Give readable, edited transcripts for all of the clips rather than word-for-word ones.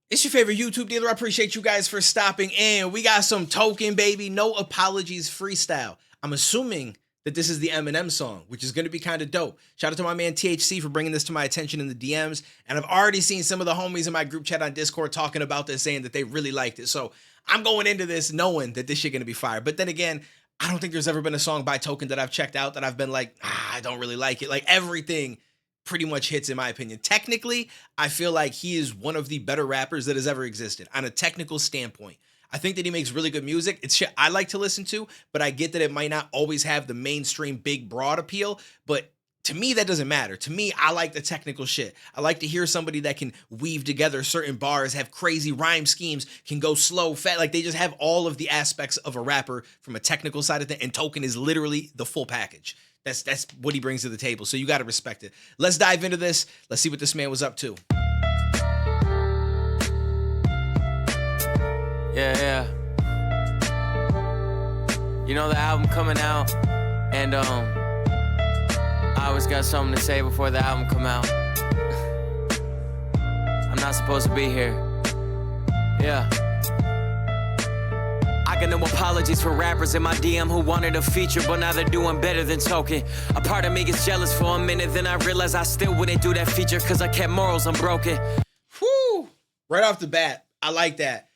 It's your favorite YouTube dealer. I appreciate you guys for stopping in. We got some Token, baby. No apologies freestyle. I'm assuming that this is the Eminem song, which is going to be kind of dope. Shout out to my man THC for bringing this to my attention in the DMs. And I've already seen some of the homies in my group chat on Discord talking about this, saying that they really liked it. So I'm going into this knowing that this shit going to be fire. But then again, I don't think there's ever been a song by Token that I've checked out that I've been like, I don't really like it. Like everything pretty much hits in my opinion. Technically, I feel like he is one of the better rappers that has ever existed on a technical standpoint. I think that he makes really good music. It's shit I like to listen to, but I get that it might not always have the mainstream big broad appeal, but to me that doesn't matter. To me, I like the technical shit. I like to hear somebody that can weave together certain bars, have crazy rhyme schemes, can go slow, fat, like they just have all of the aspects of a rapper from a technical side of things, and Token is literally the full package. That's what he brings to the table. So you got to respect it. Let's dive into this. Let's see what this man was up to. Yeah. You know the album coming out, and I always got something to say before the album come out. I'm not supposed to be here. Yeah. I got no apologies for rappers in my DM who wanted a feature, but now they're doing better than Token. A part of me gets jealous for a minute, then I realize I still wouldn't do that feature cause I kept morals unbroken. Whew. Right off the bat, I like that.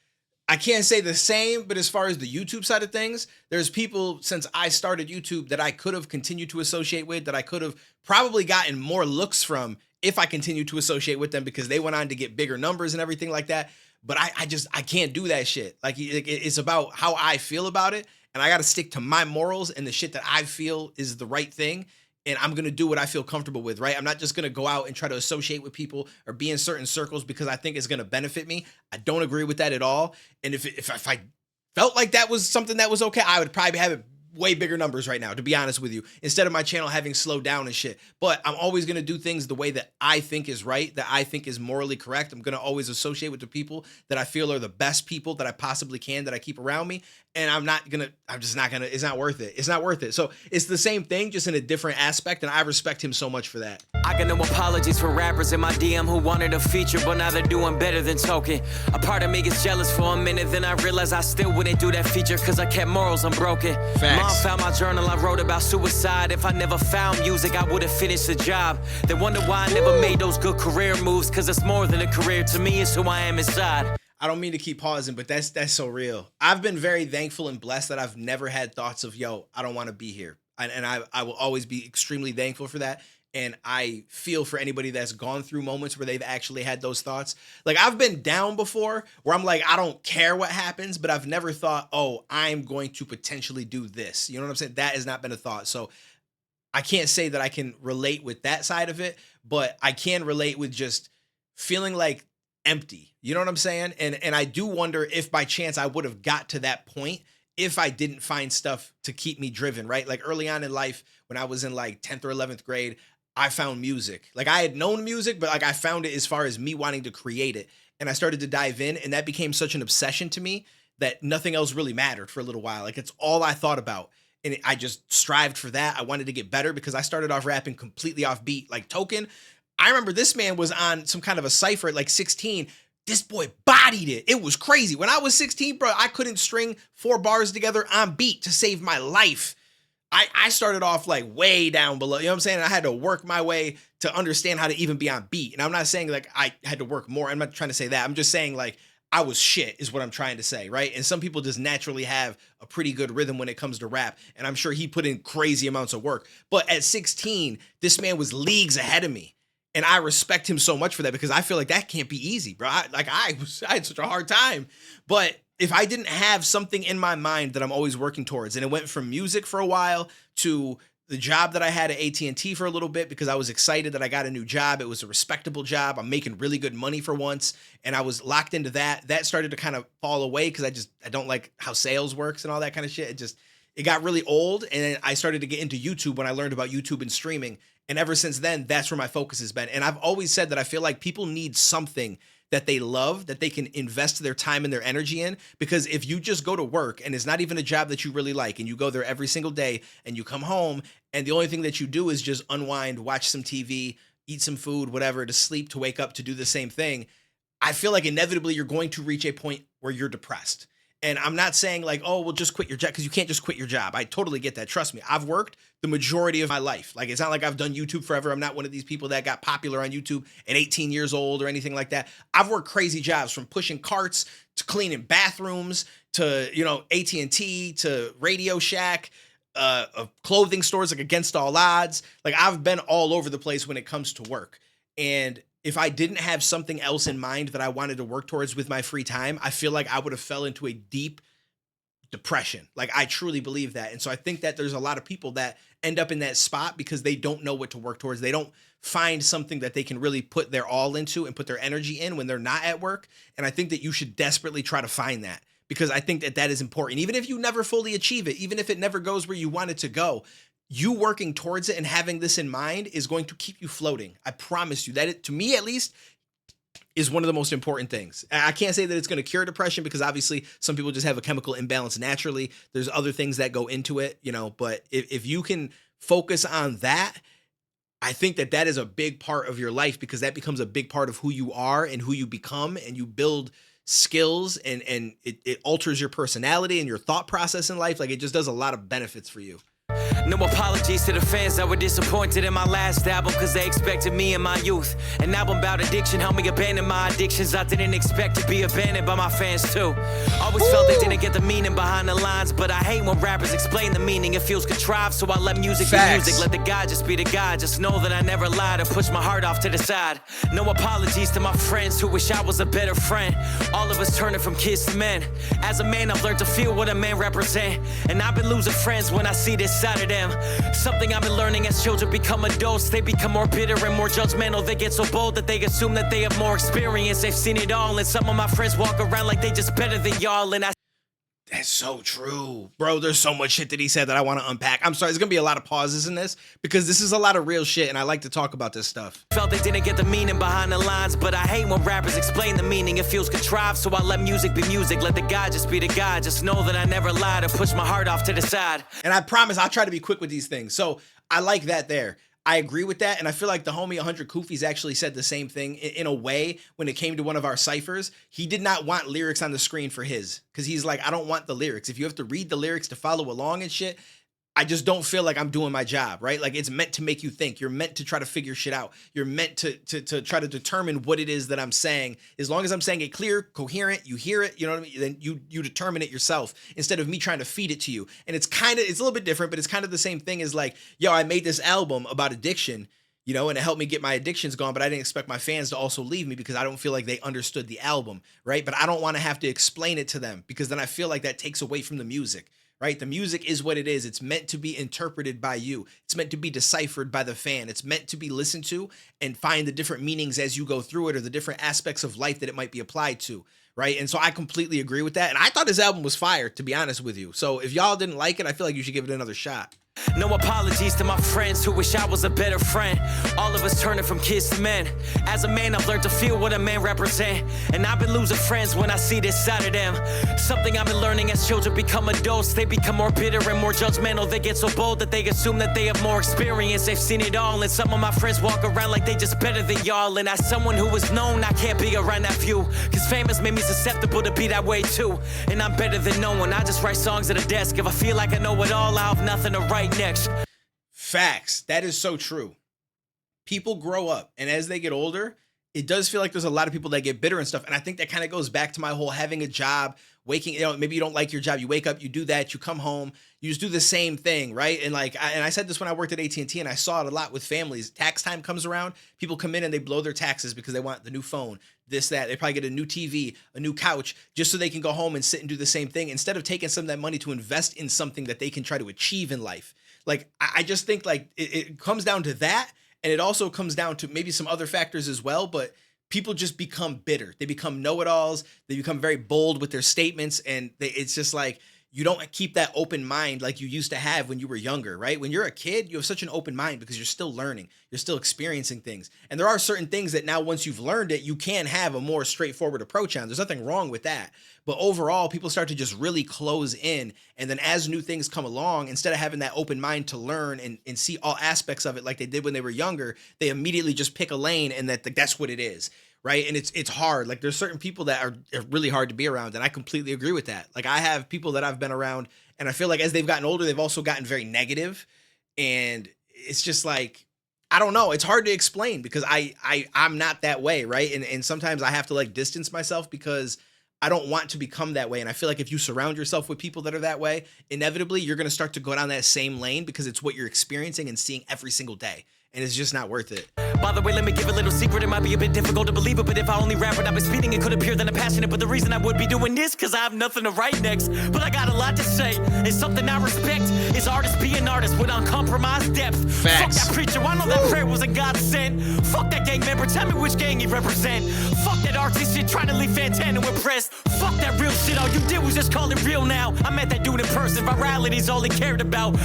I can't say the same, but as far as the YouTube side of things, there's people since I started YouTube that I could have continued to associate with, that I could have probably gotten more looks from if I continued to associate with them because they went on to get bigger numbers and everything like that. But I can't do that shit. Like it's about how I feel about it. And I got to stick to my morals and the shit that I feel is the right thing. And I'm going to do what I feel comfortable with, right? I'm not just going to go out and try to associate with people or be in certain circles because I think it's going to benefit me. I don't agree with that at all. And if I felt like that was something that was okay, I would probably have it way bigger numbers right now, to be honest with you, instead of my channel having slowed down and shit. But I'm always going to do things the way that I think is right, that I think is morally correct. I'm going to always associate with the people that I feel are the best people that I possibly can, that I keep around me. And I'm just not gonna, it's not worth it. It's not worth it. So it's the same thing, just in a different aspect. And I respect him so much for that. I got no apologies for rappers in my DM who wanted a feature, but now they're doing better than Token. A part of me gets jealous for a minute, then I realize I still wouldn't do that feature cause I kept morals unbroken. Facts. Mom found my journal, I wrote about suicide. If I never found music, I would've finished the job. They wonder why I never made those good career moves, cause it's more than a career to me, it's who I am inside. I don't mean to keep pausing, but that's so real. I've been very thankful and blessed that I've never had thoughts of, yo, I don't want to be here. And I will always be extremely thankful for that. And I feel for anybody that's gone through moments where they've actually had those thoughts. Like I've been down before where I'm like, I don't care what happens, but I've never thought, oh, I'm going to potentially do this. You know what I'm saying? That has not been a thought. So I can't say that I can relate with that side of it, but I can relate with just feeling like empty. You know what I'm saying? And I do wonder if by chance I would have got to that point if I didn't find stuff to keep me driven, right? Like early on in life, when I was in like 10th or 11th grade, I found music. Like I had known music, but like I found it as far as me wanting to create it. And I started to dive in, and that became such an obsession to me that nothing else really mattered for a little while. Like it's all I thought about. And I just strived for that. I wanted to get better because I started off rapping completely off beat. Like Token, I remember this man was on some kind of a cypher at like 16. This boy bodied it. It was crazy. When I was 16, bro, I couldn't string 4 bars together on beat to save my life. I started off like way down below. You know what I'm saying? I had to work my way to understand how to even be on beat. And I'm not saying like I had to work more. I'm not trying to say that. I'm just saying like I was shit is what I'm trying to say, right? And some people just naturally have a pretty good rhythm when it comes to rap. And I'm sure he put in crazy amounts of work. But at 16, this man was leagues ahead of me. And I respect him so much for that because I feel like that can't be easy, bro. I had such a hard time. But if I didn't have something in my mind that I'm always working towards, and it went from music for a while to the job that I had at AT&T for a little bit because I was excited that I got a new job. It was a respectable job. I'm making really good money for once. And I was locked into that. That started to kind of fall away because I don't like how sales works and all that kind of shit. It got really old. And then I started to get into YouTube when I learned about YouTube and streaming. And ever since then, that's where my focus has been. And I've always said that I feel like people need something that they love, that they can invest their time and their energy in. Because if you just go to work and it's not even a job that you really like, and you go there every single day and you come home and the only thing that you do is just unwind, watch some TV, eat some food, whatever, to sleep, to wake up, to do the same thing, I feel like inevitably you're going to reach a point where you're depressed. And I'm not saying like, oh, well, just quit your job, because you can't just quit your job. I totally get that. Trust me. I've worked the majority of my life. Like, it's not like I've done YouTube forever. I'm not one of these people that got popular on YouTube at 18 years old or anything like that. I've worked crazy jobs, from pushing carts to cleaning bathrooms to, AT&T to Radio Shack, clothing stores like Against All Odds. Like, I've been all over the place when it comes to work. And if I didn't have something else in mind that I wanted to work towards with my free time, I feel like I would have fell into a deep depression. Like, I truly believe that. And so I think that there's a lot of people that end up in that spot because they don't know what to work towards. They don't find something that they can really put their all into and put their energy in when they're not at work. And I think that you should desperately try to find that, because I think that that is important. Even if you never fully achieve it, even if it never goes where you want it to go, you working towards it and having this in mind is going to keep you floating. I promise you that, to me at least, is one of the most important things. I can't say that it's going to cure depression, because obviously some people just have a chemical imbalance naturally. There's other things that go into it, but if you can focus on that, I think that that is a big part of your life, because that becomes a big part of who you are and who you become, and you build skills, and it alters your personality and your thought process in life. Like, it just does a lot of benefits for you. No apologies to the fans that were disappointed in my last album, cause they expected me in my youth. An album about addiction helped me abandon my addictions. I didn't expect to be abandoned by my fans too. Always felt they didn't get the meaning behind the lines, but I hate when rappers explain the meaning. It feels contrived, so I let music be music. Let the God just be the God. Just know that I never lied or pushed my heart off to the side. No apologies to my friends who wish I was a better friend. All of us turning from kids to men. As a man, I've learned to feel what a man represent, and I've been losing friends when I see this side of them. Something I've been learning: as children become adults, they become more bitter and more judgmental. They get so bold that they assume that they have more experience. They've seen it all, and some of my friends walk around like they just better than y'all. And That's so true, bro. There's so much shit that he said that I want to unpack. I'm sorry, there's gonna be a lot of pauses in this, because this is a lot of real shit, and I like to talk about this stuff. Felt they didn't get the meaning behind the lines, but I hate when rappers explain the meaning. It feels contrived, so I let music be music. Let the God just be the God. Just know that I never lied or pushed my heart off to the side. And I promise I'll try to be quick with these things. So I like that there. I agree with that, and I feel like the homie 100 Kufis actually said the same thing in a way when it came to one of our ciphers. He did not want lyrics on the screen for his, because he's like, I don't want the lyrics. If you have to read the lyrics to follow along and shit, I just don't feel like I'm doing my job, right? Like, it's meant to make you think. You're meant to try to figure shit out. You're meant to try to determine what it is that I'm saying. As long as I'm saying it clear, coherent, you hear it, you know what I mean? Then you determine it yourself, instead of me trying to feed it to you. And it's a little bit different, but it's kind of the same thing as like, yo, I made this album about addiction, and it helped me get my addictions gone, but I didn't expect my fans to also leave me, because I don't feel like they understood the album, right? But I don't want to have to explain it to them, because then I feel like that takes away from the music. Right? The music is what it is. It's meant to be interpreted by you. It's meant to be deciphered by the fan. It's meant to be listened to and find the different meanings as you go through it, or the different aspects of life that it might be applied to. Right? And so I completely agree with that. And I thought his album was fire, to be honest with you. So if y'all didn't like it, I feel like you should give it another shot. No apologies to my friends who wish I was a better friend. All of us turning from kids to men. As a man, I've learned to feel what a man represent, and I've been losing friends when I see this side of them. Something I've been learning: as children become adults, they become more bitter and more judgmental. They get so bold that they assume that they have more experience. They've seen it all, and some of my friends walk around like they just better than y'all. And as someone who is known, I can't be around that view, cause fame has made me susceptible to be that way too. And I'm better than no one. I just write songs at a desk. If I feel like I know it all, I'll have nothing to write next. Facts. That is so true. People grow up, and as they get older, it does feel like there's a lot of people that get bitter and stuff. And I think that kind of goes back to my whole having a job, waking, maybe you don't like your job. You wake up, you do that, you come home, you just do the same thing, right? And like, I said this when I worked at AT&T, and I saw it a lot with families. Tax time comes around, people come in and they blow their taxes because they want the new phone, this, that. They probably get a new TV, a new couch, just so they can go home and sit and do the same thing, instead of taking some of that money to invest in something that they can try to achieve in life. Like, I just think like it comes down to that. And it also comes down to maybe some other factors as well, but people just become bitter. They become know-it-alls. They become very bold with their statements. And it's just like, you don't keep that open mind like you used to have when you were younger, right? When you're a kid, you have such an open mind because you're still learning. You're still experiencing things. And there are certain things that now, once you've learned it, you can have a more straightforward approach on. There's nothing wrong with that. But overall, people start to just really close in. And then as new things come along, instead of having that open mind to learn and see all aspects of it like they did when they were younger, they immediately just pick a lane and that's what it is. right? And it's hard. Like there's certain people that are really hard to be around, and I completely agree with that. Like I have people that I've been around, and I feel like as they've gotten older, they've also gotten very negative, and it's just like I don't know. It's hard to explain because I'm not that way, right? And sometimes I have to like distance myself because I don't want to become that way. And I feel like if you surround yourself with people that are that way, inevitably you're going to start to go down that same lane because it's what you're experiencing and seeing every single day. And it's just not worth it. By the way, let me give a little secret. It might be a bit difficult to believe it, but if I only rap and I've been speeding, it could appear that I'm passionate. But the reason I would be doing this, cause I have nothing to write next. But I got a lot to say. It's something I respect. It's artists being artists with uncompromised depth. Facts. Fuck that preacher, I know that prayer was a God sent. Fuck that gang member, tell me which gang you represent. Fuck that artist shit, trying to leave Fantano impressed. Fuck that real shit, all you did was just call it real now. I met that dude in person, virality's all he cared about.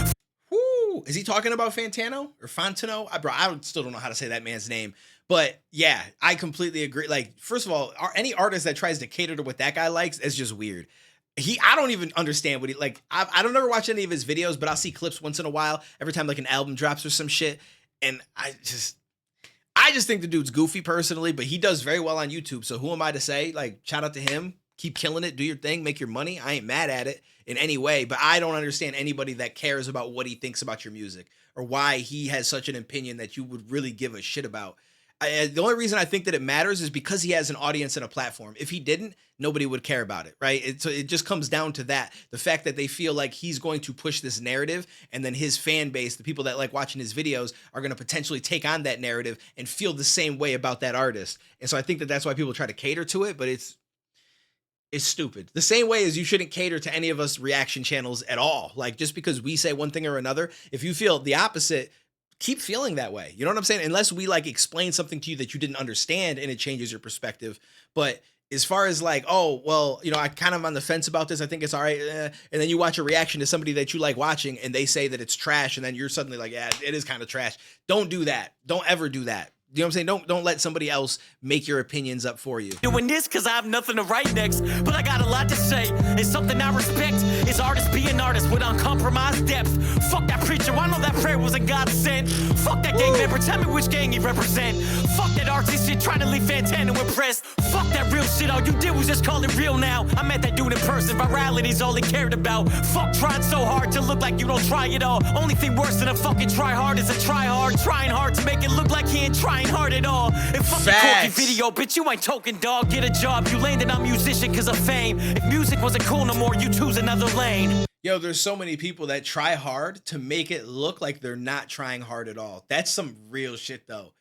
Is he talking about Fantano or Fontano? Bro, I still don't know how to say that man's name. But yeah, I completely agree. Like, first of all, any artist that tries to cater to what that guy likes is just weird. I don't even understand what he like. I don't ever watch any of his videos, but I'll see clips once in a while. Every time like an album drops or some shit, and I just think the dude's goofy personally, but he does very well on YouTube. So who am I to say? Like, shout out to him. Keep killing it. Do your thing. Make your money. I ain't mad at it in any way, but I don't understand anybody that cares about what he thinks about your music or why he has such an opinion that you would really give a shit about. The only reason I think that it matters is because he has an audience and a platform. If he didn't, nobody would care about it, right? So it just comes down to that. The fact that they feel like he's going to push this narrative, and then his fan base, the people that like watching his videos, are going to potentially take on that narrative and feel the same way about that artist. And so I think that that's why people try to cater to it, but it's stupid. The same way as you shouldn't cater to any of us reaction channels at all. Like just because we say one thing or another, if you feel the opposite, keep feeling that way. You know what I'm saying? Unless we like explain something to you that you didn't understand and it changes your perspective. But as far as like, oh, well, you know, I kind of on the fence about this. I think it's all right. And then you watch a reaction to somebody that you like watching and they say that it's trash. And then you're suddenly like, yeah, it is kind of trash. Don't do that. Don't ever do that. You know what I'm saying? Don't let somebody else make your opinions up for you. Doing this cause I have nothing to write next, but I got a lot to say. It's something I respect. It's artists being artists with uncompromised depth. Fuck that preacher, I know that prayer was a God sent. Fuck that gang member, tell me which gang you represent. Fuck that artist shit, trying to leave Fantano impressed. Fuck that real shit, all you did was just call it real now. I met that dude in person, virality's all he cared about. Fuck trying so hard to look like you don't try it all. Only thing worse than a fucking try hard is a try hard. Trying hard to make it look like he ain't trying hard at all. And fucking corky video, bitch, you ain't token, dog. Get a job, you landed on musician cause of fame. If music wasn't cool no more, you choose another lane. Yo, there's so many people that try hard to make it look like they're not trying hard at all. That's some real shit though.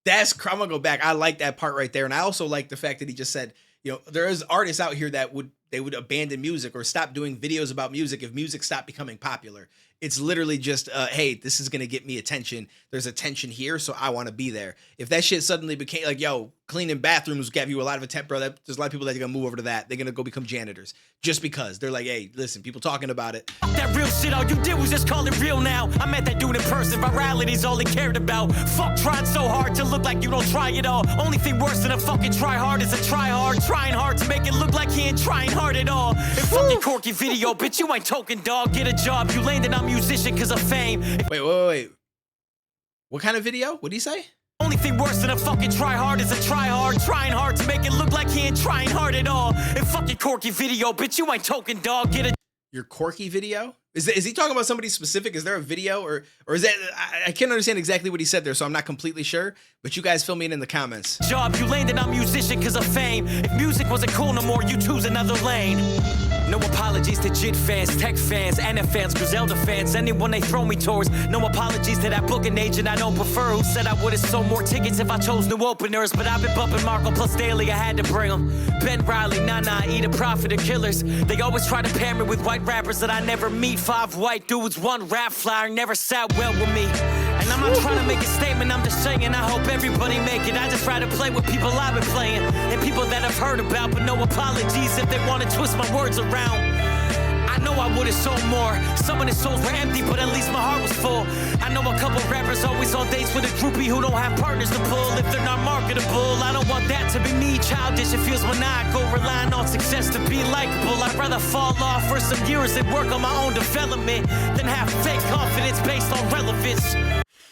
I'm gonna go back. I like that part right there. And I also like the fact that he just said, you know, there is artists out here that would abandon music or stop doing videos about music if music stopped becoming popular. It's literally just, hey, this is going to get me attention. There's attention here, so I want to be there. If that shit suddenly became like, yo, cleaning bathrooms gave you a lot of attention, bro, there's a lot of people that are going to move over to that. They're going to go become janitors just because. They're like, hey, listen, people talking about it. That real shit, all you did was just call it real now. I met that dude in person, virality's all he cared about. Fuck trying so hard to look like you don't try it all. Only thing worse than a fucking try hard is a try hard. Trying hard to make it look like he ain't trying hard at all. And fucking corky video, bitch, you ain't token, dog. Get a job, you landed on musician cause of fame. Wait. What kind of video? What'd he say? Only thing worse than a fucking try hard is a try hard. Trying hard to make it look like he ain't trying hard at all. And fucking corky video, bitch, you ain't token, dog. Get a your corky video? Is he talking about somebody specific? Is there a video or is that I can't understand exactly what he said there, so I'm not completely sure. But you guys fill me in the comments. Job, you landed on musician cause of fame. If music wasn't cool no more, you choose another lane. No apologies to JIT fans, tech fans, NF fans, Griselda fans, anyone they throw me towards. No apologies to that booking agent I don't prefer, who said I would've sold more tickets if I chose new openers. But I've been bumping Marco plus daily, I had to bring them. Ben Riley, Nana, Eat a Profit, or Killers. They always try to pair me with white rappers that I never meet. 5 white dudes, 1 rap flyer, never sat well with me. And I'm not trying to make a statement, I'm just saying I hope everybody make it. I just try to play with people I've been playing and people that I've heard about, but no apologies if they want to twist my words around. I know I would've sold more. Some of the souls were empty, but at least my heart was full. I know a couple rappers always on dates with a groupie who don't have partners to pull. If they're not marketable, I don't want that to be me. Childish, it feels maniacal, relying on success to be likable. I'd rather fall off for some years and work on my own development than have fake confidence based on relevance.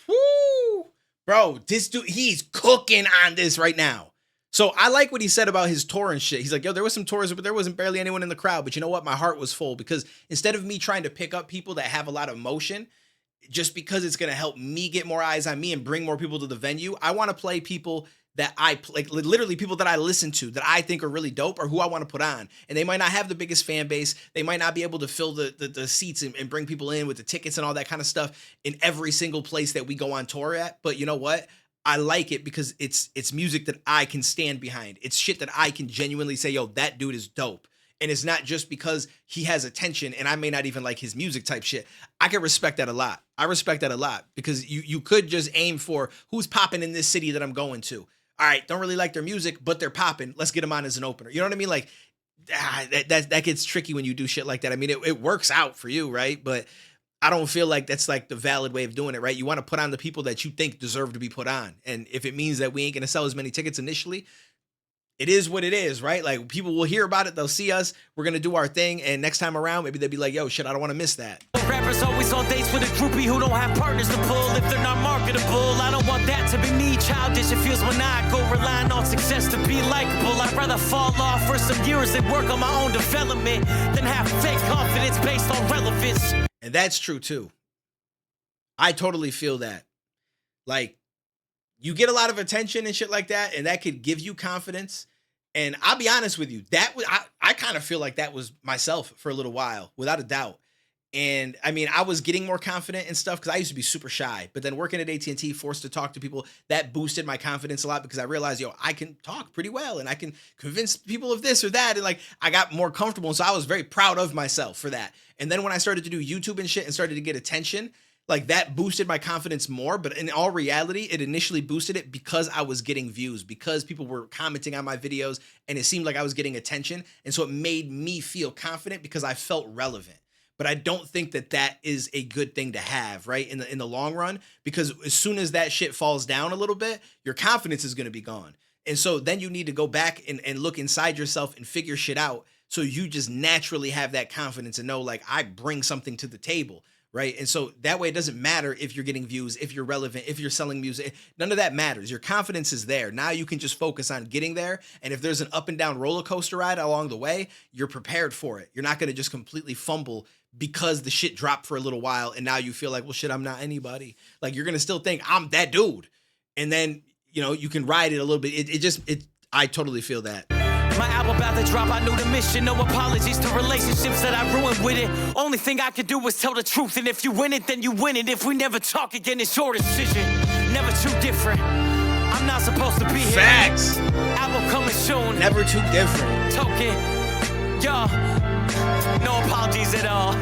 Woo! Bro, this dude, he's cooking on this right now. So I like what he said about his tour and shit. He's like, yo, there was some tours, but there wasn't barely anyone in the crowd. But you know what? My heart was full because instead of me trying to pick up people that have a lot of emotion, just because it's going to help me get more eyes on me and bring more people to the venue, I want to play people that like literally people that I listen to that I think are really dope or who I want to put on. And they might not have the biggest fan base. They might not be able to fill the seats and bring people in with the tickets and all that kind of stuff in every single place that we go on tour at. But you know what? I like it because it's music that I can stand behind. It's shit that I can genuinely say, yo, that dude is dope. And it's not just because he has attention and I may not even like his music type shit. I can respect that a lot. I respect that a lot because you could just aim for who's popping in this city that I'm going to. All right, don't really like their music, but they're popping. Let's get them on as an opener. You know what I mean? Like that gets tricky when you do shit like that. I mean, it works out for you, right? But I don't feel like that's like the valid way of doing it, right? You want to put on the people that you think deserve to be put on. And if it means that we ain't going to sell as many tickets initially, it is what it is, right? Like people will hear about it. They'll see us. We're going to do our thing. And next time around, maybe they'll be like, yo, shit, I don't want to miss that. Rappers always on dates with a groupie who don't have partners to pull. If they're not marketable, I don't want that to be me. Childish, it feels maniacal, relying on success to be likable. I'd rather fall off for some years and work on my own development than have fake confidence based on relevance. And that's true too. I totally feel that. Like, you get a lot of attention and shit like that, and that could give you confidence. And I'll be honest with you, that was I kind of feel like that was myself for a little while, without a doubt. And I mean, I was getting more confident and stuff because I used to be super shy. But then working at AT&T, forced to talk to people, that boosted my confidence a lot because I realized, yo, I can talk pretty well and I can convince people of this or that. And like, I got more comfortable. And so I was very proud of myself for that. And then when I started to do YouTube and shit and started to get attention, like that boosted my confidence more. But in all reality, it initially boosted it because I was getting views, because people were commenting on my videos and it seemed like I was getting attention. And so it made me feel confident because I felt relevant. But I don't think that that is a good thing to have, right? In the long run, because as soon as that shit falls down a little bit, your confidence is going to be gone. And so then you need to go back and look inside yourself and figure shit out. So you just naturally have that confidence and know, like, I bring something to the table. Right. And so that way it doesn't matter if you're getting views, if you're relevant, if you're selling music, none of that matters. Your confidence is there. Now you can just focus on getting there. And if there's an up and down roller coaster ride along the way, you're prepared for it. You're not going to just completely fumble because the shit dropped for a little while. And now you feel like, well, shit, I'm not anybody. Like you're going to still think I'm that dude. And then, you know, you can ride it a little bit. I totally feel that. My album about to drop, I knew the mission. No apologies to relationships that I ruined with it. Only thing I can do is tell the truth. And if you win it, then you win it. If we never talk again, it's your decision. Never too different. I'm not supposed to be here. Facts. Album coming soon. Never too different. Token. Yo. No apologies at all.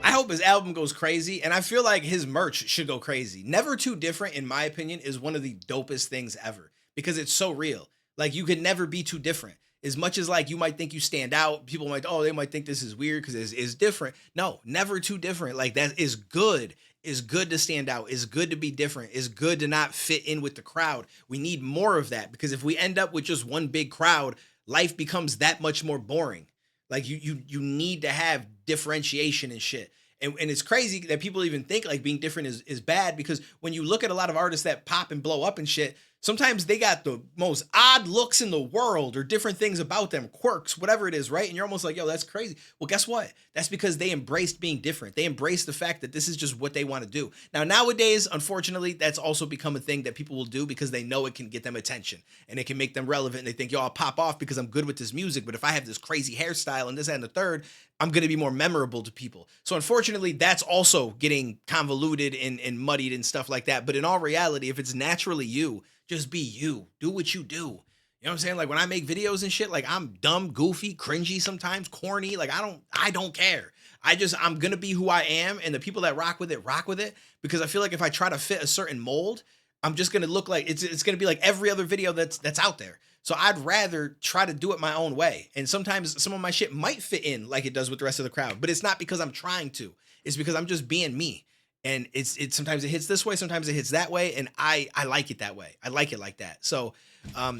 I hope his album goes crazy, and I feel like his merch should go crazy. Never Too Different, in my opinion, is one of the dopest things ever because it's so real. Like, you could never be too different. As much as, like, you might think you stand out, people might, oh, they might think this is weird because it's different. No, never too different. Like, that is good. It's good to stand out. It's good to be different. It's good to not fit in with the crowd. We need more of that because if we end up with just one big crowd, life becomes that much more boring. Like you need to have differentiation and shit. And it's crazy that people even think like being different is bad because when you look at a lot of artists that pop and blow up and shit, sometimes they got the most odd looks in the world or different things about them, quirks, whatever it is, right? And you're almost like, yo, that's crazy. Well, guess what? That's because they embraced being different. They embraced the fact that this is just what they want to do. Now, nowadays, unfortunately, that's also become a thing that people will do because they know it can get them attention and it can make them relevant. And they think, yo, I'll pop off because I'm good with this music. But if I have this crazy hairstyle and this and the third, I'm going to be more memorable to people. So unfortunately, that's also getting convoluted and muddied and stuff like that. But in all reality, if it's naturally you, just be you. Do what you do. You know what I'm saying? Like when I make videos and shit, like I'm dumb, goofy, cringy sometimes, corny. Like I don't care. I'm going to be who I am. And the people that rock with it because I feel like if I try to fit a certain mold, I'm just going to look like it's going to be like every other video that's out there. So I'd rather try to do it my own way. And sometimes some of my shit might fit in like it does with the rest of the crowd, but it's not because I'm trying to. It's because I'm just being me. And it's sometimes it hits this way, sometimes it hits that way, and I like it that way. I like it like that. So,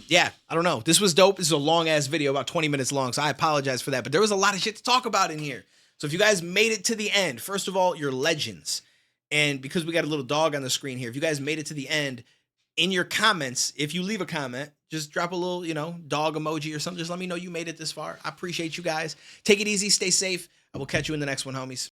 yeah, I don't know. This was dope. This is a long-ass video, about 20 minutes long, so I apologize for that. But there was a lot of shit to talk about in here. So if you guys made it to the end, first of all, you're legends. And because we got a little dog on the screen here, if you guys made it to the end, in your comments, if you leave a comment, just drop a little, dog emoji or something. Just let me know you made it this far. I appreciate you guys. Take it easy. Stay safe. I will catch you in the next one, homies.